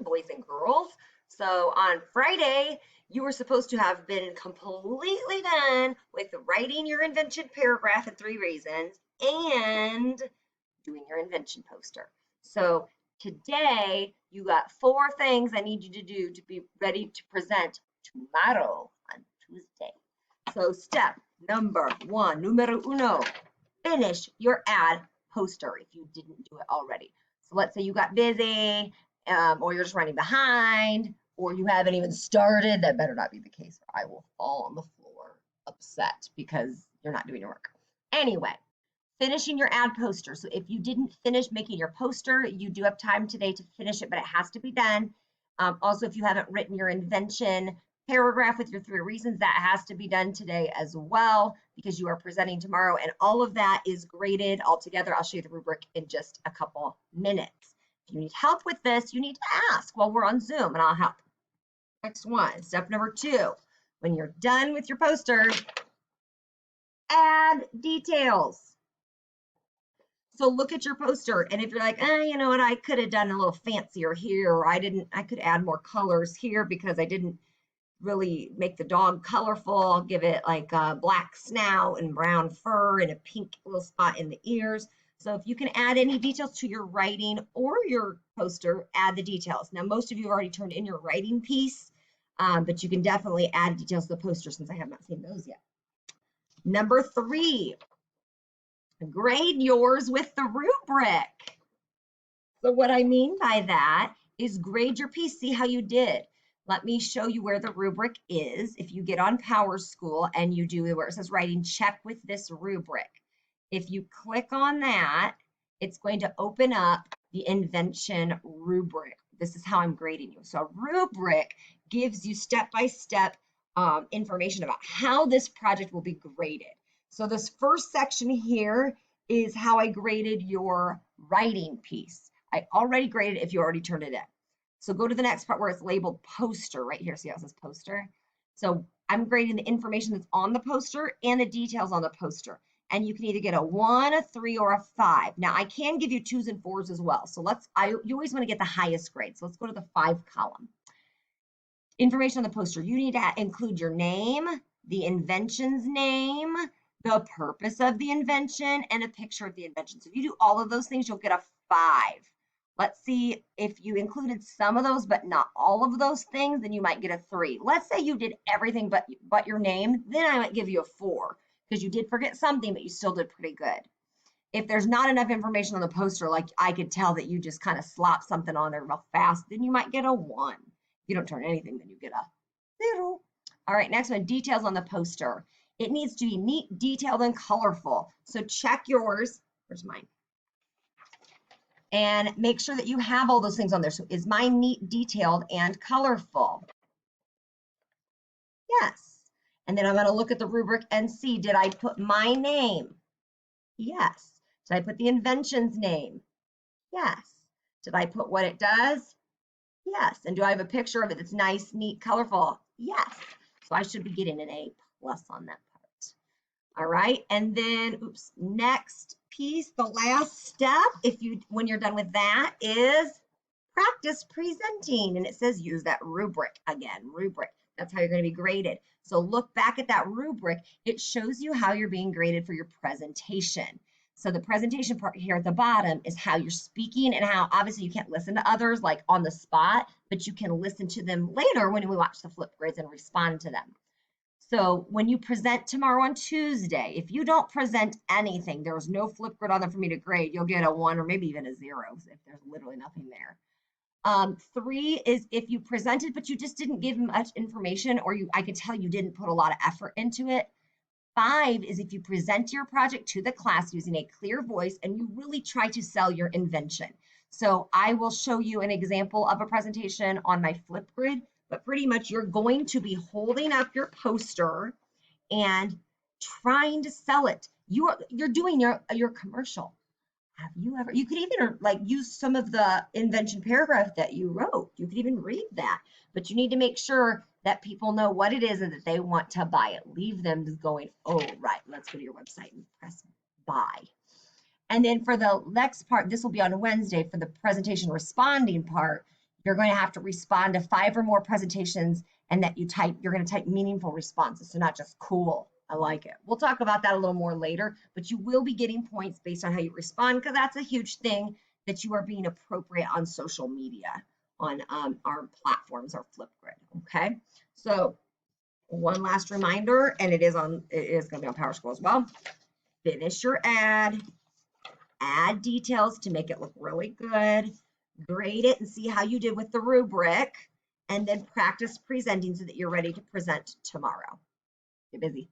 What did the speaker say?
boys and girls. So on Friday, you were supposed to have been completely done with writing your invention paragraph and 3 reasons and doing your invention poster. So today, you got 4 things I need you to do to be ready to present tomorrow on Tuesday. So step number 1, numero uno, finish your ad poster if you didn't do it already. So let's say you got busy, or you're just running behind, or you haven't even started. That better not be the case, or I will fall on the floor upset because you're not doing your work. Anyway, finishing your ad poster. So if you didn't finish making your poster, you do have time today to finish it, but it has to be done. Also, if you haven't written your invention paragraph with your 3 reasons, that has to be done today as well because you are presenting tomorrow, and all of that is graded all together. I'll show you the rubric in just a couple minutes. If you need help with this, you need to ask while we're on Zoom and I'll help. Next one, step number 2, when you're done with your poster, add details. So look at your poster, and if you're like, you know what, I could have done a little fancier here, or I could add more colors here because I didn't really make the dog colorful, give it like a black snout and brown fur and a pink little spot in the ears. So if you can add any details to your writing or your poster, add the details. Now, most of you have already turned in your writing piece, but you can definitely add details to the poster since I have not seen those yet. Number 3, grade yours with the rubric. So what I mean by that is grade your piece, see how you did. Let me show you where the rubric is. If you get on PowerSchool and you do where it says writing, check with this rubric. If you click on that, it's going to open up the invention rubric. This is how I'm grading you. So a rubric gives you step-by-step information about how this project will be graded. So this first section here is how I graded your writing piece. I already graded if you already turned it in. So go to the next part where it's labeled poster right here. See how it says poster? So I'm grading the information that's on the poster and the details on the poster. And you can either get a 1, a 3, or a 5. Now I can give you 2s and 4s as well. So you always want to get the highest grade. So let's go to the 5 column. Information on the poster. You need to include your name, the invention's name, the purpose of the invention, and a picture of the invention. So if you do all of those things, you'll get a 5. Let's see if you included some of those, but not all of those things, then you might get a 3. Let's say you did everything but your name, then I might give you a 4 because you did forget something, but you still did pretty good. If there's not enough information on the poster, like I could tell that you just kind of slopped something on there real fast, then you might get a 1. If you don't turn anything, then you get a 0. All right, next one, details on the poster. It needs to be neat, detailed, and colorful. So check yours. Where's mine? And make sure that you have all those things on there. So is mine neat, detailed, and colorful? Yes. And then I'm going to look at the rubric and see, did I put my name? Yes. Did I put the invention's name? Yes. Did I put what it does? Yes. And do I have a picture of it that's nice, neat, colorful? Yes. So I should be getting an A+ on that part. All right. And then, next piece, the last step, when you're done with that, is practice presenting. And it says use that rubric again, rubric. That's how you're going to be graded. So look back at that rubric. It shows you how you're being graded for your presentation. So the presentation part here at the bottom is how you're speaking and how obviously you can't listen to others like on the spot, but you can listen to them later when we watch the flip grids and respond to them. So when you present tomorrow on Tuesday, if you don't present anything, there's no flip grid on them for me to grade, you'll get a 1 or maybe even a 0 if there's literally nothing there. 3 is if you presented, but you just didn't give much information, or I could tell you didn't put a lot of effort into it. 5 is if you present your project to the class using a clear voice and you really try to sell your invention. So I will show you an example of a presentation on my flip grid, but pretty much you're going to be holding up your poster and trying to sell it. You're doing your commercial. Have you ever, you could even like use some of the invention paragraph that you wrote. You could even read that, but you need to make sure that people know what it is and that they want to buy it. Leave them just going, oh, right, let's go to your website and press buy. And then for the next part, this will be on Wednesday for the presentation responding part, You're going to have to respond to 5 or more presentations, and that you're going to type meaningful responses. So not just cool. I like it. We'll talk about that a little more later, but you will be getting points based on how you respond, because that's a huge thing, that you are being appropriate on social media, on our platforms, our Flipgrid. Okay. So one last reminder, and it is going to be on PowerSchool as well. Finish your ad, add details to make it look really good, grade it and see how you did with the rubric, and then practice presenting so that you're ready to present tomorrow. Get busy.